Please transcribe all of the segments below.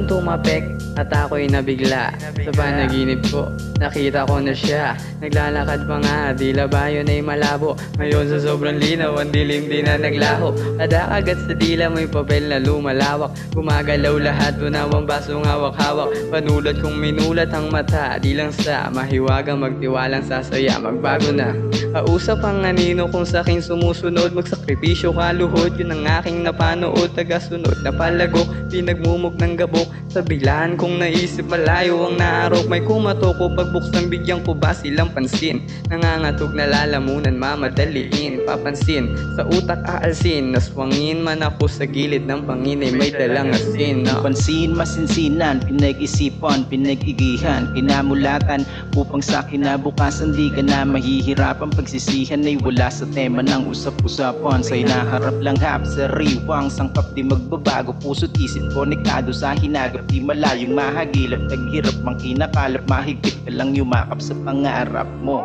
biglang tumapek at ako'y nabigla. Sa panaginip ko, nakita ko na siya. Naglalakad pa nga, dila ba yun ay malabo. Ngayon sa sobrang linaw, ang dilim di na naglaho. Kagat sa dila may papel na lumalawak. Gumagalaw lahat, tunawang basong hawak-hawak. Panulat kong minulat ang mata, di lang sa mahiwagang magtiwalang sasaya. Magbago na, kausap ang anino kung sa akin sumusunod. Magsakripisyo kaluhod, yun ang aking napanood. Tagasunod na palagok, pinagmumog ng gabok. Sa biglaan kong naisip malayo ang naarok. May kumato ko pagbuksan, bigyan ko ba silang pansin? Nangangatog na lalamunan, mamadaliin. Papansin, sa utak aalsin. Naswangin man ako sa gilid ng panginay, may dalang asin. Pansin, masinsinan, pinag-isipan, pinag-igihan, kinamulatan upang sa kinabukasan di ka na mahihirapan. Pagsisihan ay wala sa tema ng usap-usapan. Sa hinaharap lang hap, sariwang sangkap di magbabago. Puso't isip konektado sa hinagap, di malayong mahagilap. Naghirap mang kinakalap, mahigpit ka lang yumakap sa pangarap mo.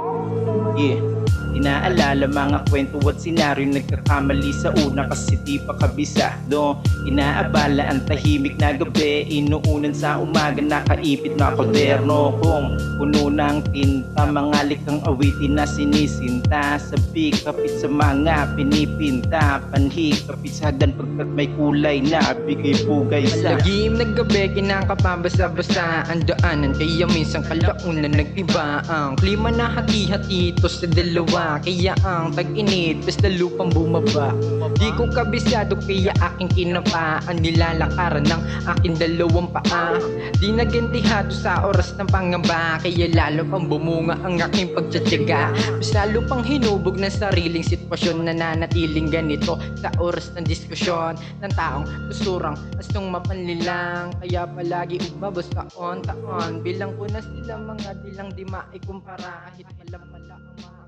Inaalala mga kwento at senaryo, nagkakamali sa una kasi di pa kabisado. Inaabala ang tahimik na gabi, inuunan sa umaga, nakaipit na kwaderno kong puno ng tinta. Mga likang awitin na sinisinta, sabi kapit sa mga pinipinta. Panhi kapit sa hagdan pagkat may kulay na bigay pugay sa lagim na gabi, kinakapabasa-basa ang daanan, kaya minsan kalaunan nag-iba ang klima na hati-hati ito sa dalawa. Kaya ang tag-init, basta lupang bumaba. Di ko kabisado kaya aking kinapaan, nilalakaran ng aking dalawang paa. Di nagintihado sa oras ng pangamba, kaya lalo pang bumunga ang aking pagtsatsaga. Mas lalo pang hinubog ng sariling sitwasyon, nananatiling ganito sa oras ng diskusyon ng taong kusurang astong mapanlilang. Kaya palagi umabos taon-taon, bilang ko na sila mga dilang di maikumpara. Kahit malam pala ang mga